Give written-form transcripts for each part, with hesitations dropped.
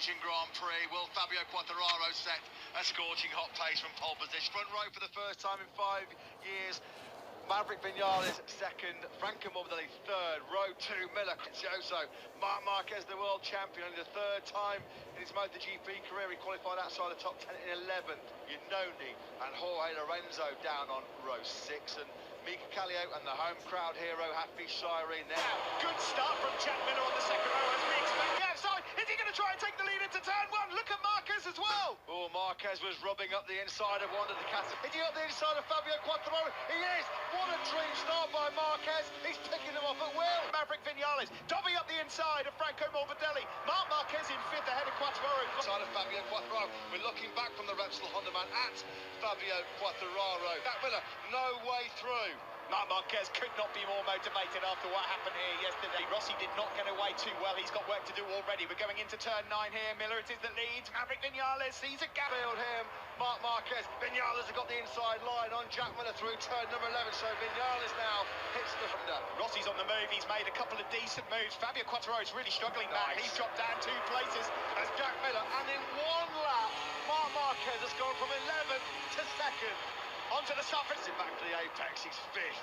Malaysian Grand Prix. Will Fabio Quartararo set a scorching hot pace from pole position? Front row for the first time in 5 years. Maverick Vinales second, Franco Morbidelli third, row 2, Miller, Dovizioso, Marc Marquez, the world champion, only the third time in his MotoGP career he qualified outside the top 10 in 11th. Iannone and Jorge Lorenzo down on row 6, and Mika Kallio and the home crowd hero Hafiz Syahri there. Good start from Jack Miller on the second row as we expect. The outside, is he going to try and take the lead into turn 1? Look at Marquez as well. Oh, Marquez was rubbing up the inside of one of the Ducati. Is he up the inside of Fabio Quartararo? He is. What a dream start by Marquez. He's picking them off at will. Maverick Vinales, Dobby up the inside of Franco Morbidelli. Marc Marquez in 5th ahead of Quartararo. Inside of Fabio Quartararo. We're looking back from the Repsol Honda man at Fabio Quartararo. Jack Miller, no way through. Marc Marquez could not be more motivated after what happened here yesterday. Rossi did not get away too well. He's got work to do already. We're going into turn 9 here. Miller, it is that leads. Maverick Vinales sees a gap. Field him. Marc Marquez. Vinales has got the inside line on Jack Miller through turn number 11. So Vinales now hits the Honda. Rossi's on the move. He's made a couple of decent moves. Fabio Quartararo is really struggling back. He's dropped down 2 places. As Jack Miller, and in one lap, Marc Marquez has gone from 11th to 2nd. Onto the surface. Back to the apex. He's 5th.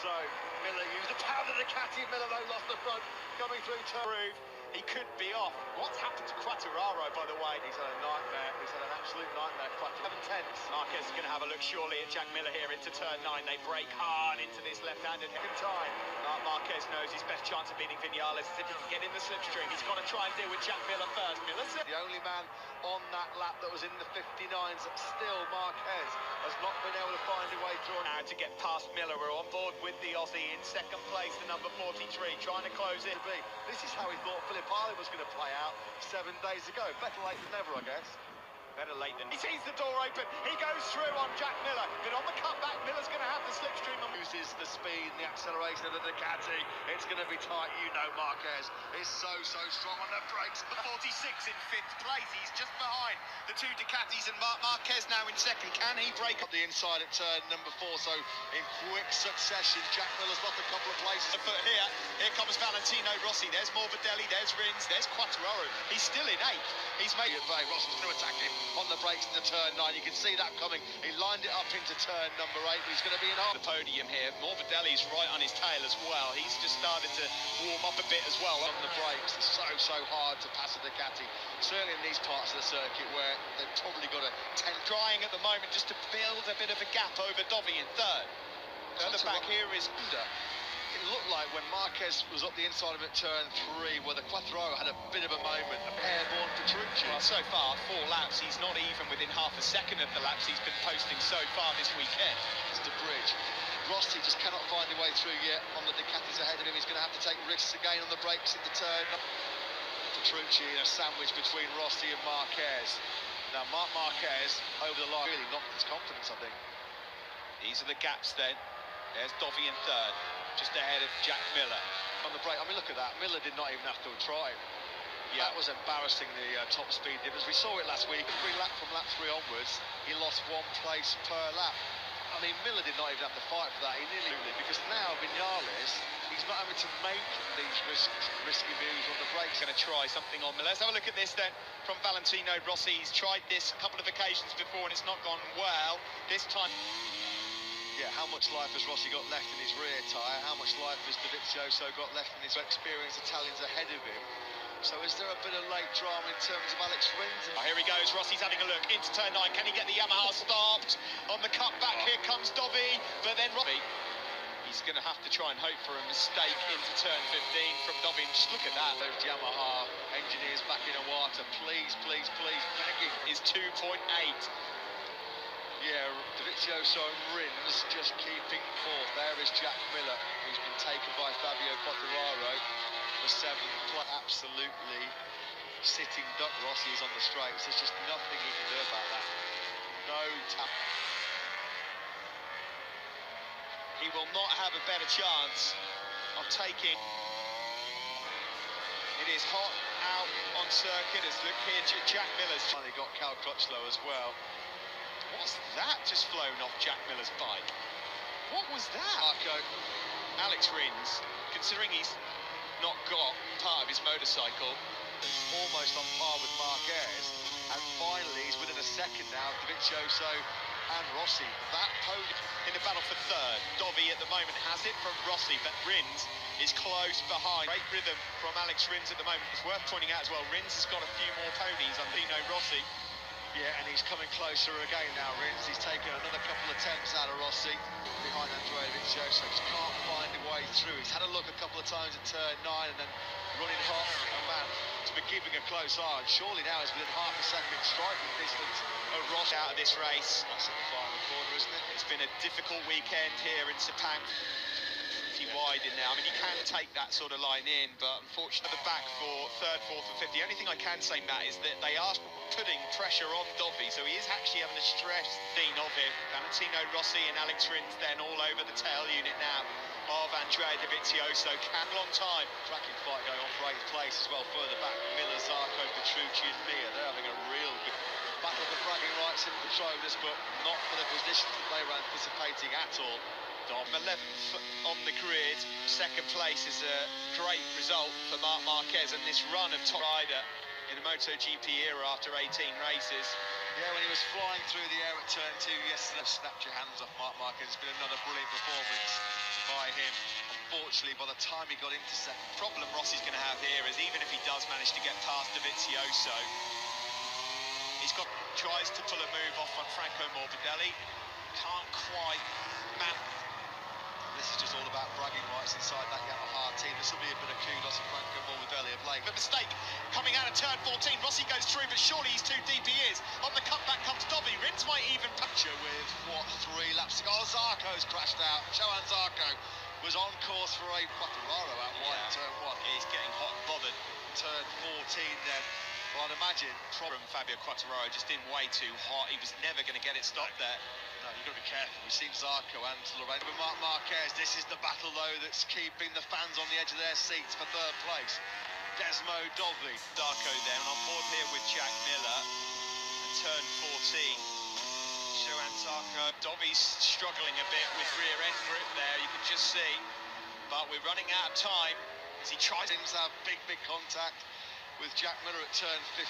So Miller used the power of the Ducati. Miller though lost the front coming through turn. He could be off. What's happened to Quartararo, by the way? He's had a nightmare. He's had an absolute nightmare. 7/10. Marquez is going to have a look surely at Jack Miller here into turn 9. They break hard into this left-handed time. Marc Marquez knows his best chance of beating Vinales is if he can get in the slipstream. He's got to try and deal with Jack Miller first. Miller's the only man on that lap that was in the 59s. Still, Marquez has not been able to find a way through. Now to get past Miller, we're on board with the Aussie in 2nd place, the number 43, trying to close it. This is how he thought Phillip Island was going to play out 7 days ago. Better late than never, I guess. Better late than... He sees the door open. He goes through on Jack Miller. But on the cutback, Miller's going to have the slipstream. Uses the speed and the acceleration of the Ducati. It's going to be tight. You know Marquez is so strong on the brakes. The 46 in 5th place. He's just behind the 2 Ducatis and Marc Marquez now in 2nd. Can he break up the inside at turn number 4? So in quick succession, Jack Miller's lost a couple of places. But here comes Valentino Rossi. There's Morbidelli. There's Rins. There's Quartararo. He's still in 8th. He's made it. Rossi's going to attack him on the brakes into turn 9. You can see that coming. He lined it up into turn number 8. But he's going to be in half. The podium here. Morbidelli's right on his tail as well. He's just started to warm up a bit as well. On the brakes, it's so hard to pass a Ducati. Certainly in these parts of the circuit where they've probably got a 10. Trying at the moment just to build a bit of a gap over Dovi in 3rd. At the back here is Honda. It looked like when Marquez was up the inside of it at turn 3, where the Quartararo had a bit of a moment, a airborne Petrucci. Well, so far, 4 laps, he's not even within half a second of the laps he's been posting so far this weekend. It's the bridge. Rossi just cannot find a way through yet on the Ducatis ahead of him. He's going to have to take risks again on the brakes into turn. Petrucci in a sandwich between Rossi and Marquez. Now, Marc Marquez over the line really knocked his confidence, I think. These are the gaps then. There's Dovi in 3rd. Just ahead of Jack Miller. On the brake, I mean, look at that. Miller did not even have to try. Yeah. That was embarrassing, the top speed difference. We saw it last week. From lap 3 onwards, he lost 1 place per lap. I mean, Miller did not even have to fight for that. He nearly... Because now, Vinales, he's not having to make these risky moves on the brakes. Going to try something on Miller. Let's have a look at this then from Valentino Rossi. He's tried this a couple of occasions before and it's not gone well. This time... Yeah, how much life has Rossi got left in his rear tyre? How much life has Dovizioso got left in his experienced Italians ahead of him? So is there a bit of late drama in terms of Alex Rins? Oh, here he goes. Rossi's having a look into turn 9. Can he get the Yamaha stopped? On the cutback, here comes Dovi. But then Rossi, he's going to have to try and hope for a mistake into turn 15 from Dovi. Just look at that. Those Yamaha engineers back in Iwata. Please, begging. Is 2.8. Yeah, Dovizioso and Rins just keeping 4th. There is Jack Miller, who's been taken by Fabio Quartararo for 7th. Absolutely sitting duck. Rossi is on the straights. There's just nothing he can do about that. No tap. He will not have a better chance of taking. It is hot out on circuit. As look here, Jack Miller's finally got Cal Crutchlow as well. What's that just flown off Jack Miller's bike? What was that? Marco. Alex Rins, considering he's not got part of his motorcycle, seconds, almost on par with Marquez. And finally, he's within a second now of Dovizioso and Rossi. That podium in the battle for third. Dovi at the moment has it from Rossi, but Rins is close behind. Great rhythm from Alex Rins at the moment. It's worth pointing out as well, Rins has got a few more ponies on Dino Rossi. Yeah, and he's coming closer again now, Rins. He's taken another couple of attempts out of Rossi behind Andrea Dovizioso. Just can't find a way through. He's had a look a couple of times at turn 9 and then running hot. And man, he's been keeping a close eye. And surely now he's within half a second striking distance of Rossi Out of this race. That's at the final corner, isn't it? It's been a difficult weekend here in Sepang. Wide in now. I mean, you can take that sort of line in, but unfortunately, the back for third, fourth, and fifth. The only thing I can say, Matt, is that they are putting pressure on Dovi, so he is actually having a stress scene of him. Valentino Rossi and Alex Rins then all over the tail unit now of Andrea Dovizioso. Long time. Cracking fight going on for 8th place as well. Further back, Miller, Zarco, Petrucci, and Mia. They're having a real good battle for bragging rights in Petronas, but not for the positions that they were anticipating at all. 11th on the grid, second place is a great result for Marc Marquez and this run of top rider in the MotoGP era after 18 races. Yeah, when he was flying through the air at turn 2 yesterday, snapped your hands off Marc Marquez. It's been another brilliant performance by him. Unfortunately, by the time he got into second, Problem Rossi's going to have here is even if he does manage to get past Dovizioso, tries to pull a move off on Franco Morbidelli, can't quite manage. This is just all about bragging rights inside that Yamaha team. This will be a bit of kudos to Franco Morbidelli of late. A mistake coming out of turn 14. Rossi goes through, but surely he's too deep. He is. On the cutback comes Dovi. Rins might even picture with what 3 laps to go. Oh, Zarco's crashed out. Johan Zarco was on course for a Quartararo out wide in turn 1. He's getting hot and bothered. Turn 14 then. Well, I'd imagine from Fabio Quartararo just in way too hot. He was never going to get it stopped there. No, you've got to be careful. We've seen Zarco and Lorenzo. But Marc Marquez, this is the battle, though, that's keeping the fans on the edge of their seats for third place. Desmo Dovi. Zarco then on board here with Jack Miller. And turn 14. Johan Zarco. Dovi's struggling a bit with rear end grip there, you can just see. But we're running out of time as he tries to have big contact with Jack Miller at turn 15.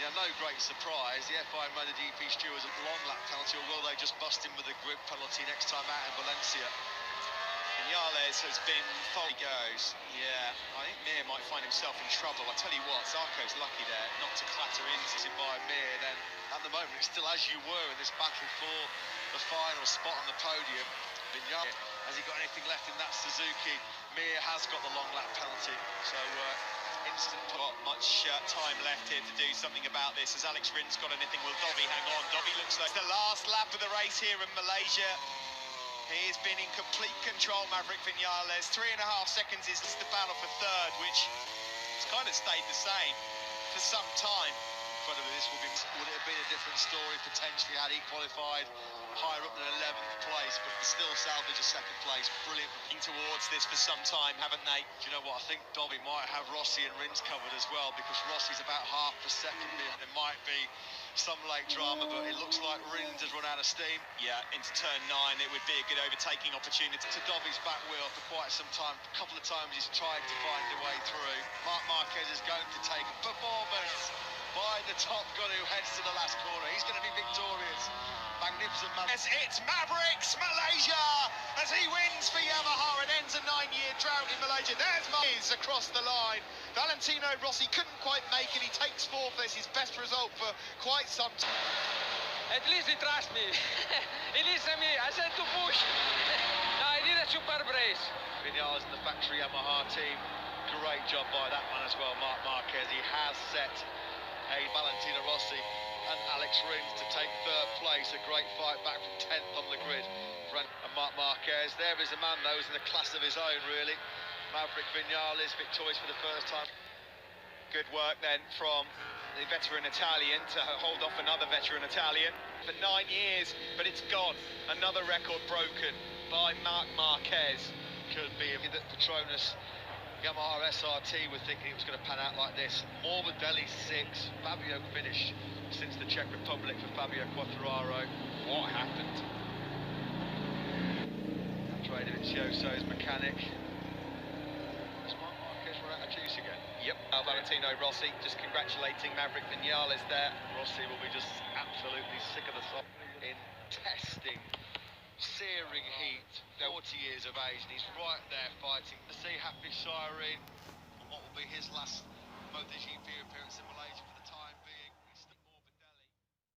And no great surprise, the FI MotoGP stewards at the long lap penalty, or will they just bust him with a grip penalty next time out in Valencia? Vinales has been faulty goes. Yeah, I think Mir might find himself in trouble. I tell you what, Zarco's lucky there not to clatter into by Mir. Then at the moment it's still as you were in this battle for the final spot on the podium. Vinales, has he got anything left in that Suzuki? Mir has got the long lap penalty, so instant. Got much time left here to do something about this. Has Alex Rins got anything? Will Dovi hang on? Dovi looks like the last lap of the race here in Malaysia. He has been in complete control, Maverick Vinales. 3.5 seconds is the battle for third, which has kind of stayed the same for some time. Incredibly, this would it have been a different story potentially had he qualified higher up than 11th place, but still salvage a second place. Brilliant. Towards this for some time, haven't they? Do you know what? I think Dovi might have Rossi and Rins covered as well, because Rossi's about half a second in. There might be some late drama, but it looks like Rins has run out of steam. Yeah, into turn 9, it would be a good overtaking opportunity. To Dovi's back wheel for quite some time. A couple of times he's tried to find a way through. Marc Marquez is going to take a performance by the top gun who heads to the last corner. He's going to be victorious. Magnificent man. It's Mavericks Malaysia as he wins for Yamaha and ends a 9-year drought in Malaysia. There's Marquez across the line. Valentino Rossi couldn't quite make it. He takes 4th. That's his best result for quite some time. At least he trusts me. He listens to me. I said to push. No, I did a superb race. Vinales and the factory Yamaha team. Great job by that man as well, Marc Marquez. He has set a Valentino Rossi and Alex Rins to take third place. A great fight back from 10th on the grid. And Marc Marquez, there is a man though, who's in a class of his own really. Maverick Vinales, victorious for the first time. Good work then from the veteran Italian to hold off another veteran Italian for 9 years, but it's gone. Another record broken by Marc Marquez. Could be that Petronas Yamaha SRT were thinking it was going to pan out like this. Morbidelli 6, Fabio finished since the Czech Republic for Fabio Quartararo. What happened? Andrea Dovizioso's mechanic. Is Marc Marquez run out of juice again? Yep. well. Valentino Rossi just congratulating Maverick Vinales there. Rossi will be just absolutely sick of the song in testing, searing heat. 40 years of age, and he's right there fighting. To see Happy Shireen on what will be his last MotoGP appearance in Malaysia for the time.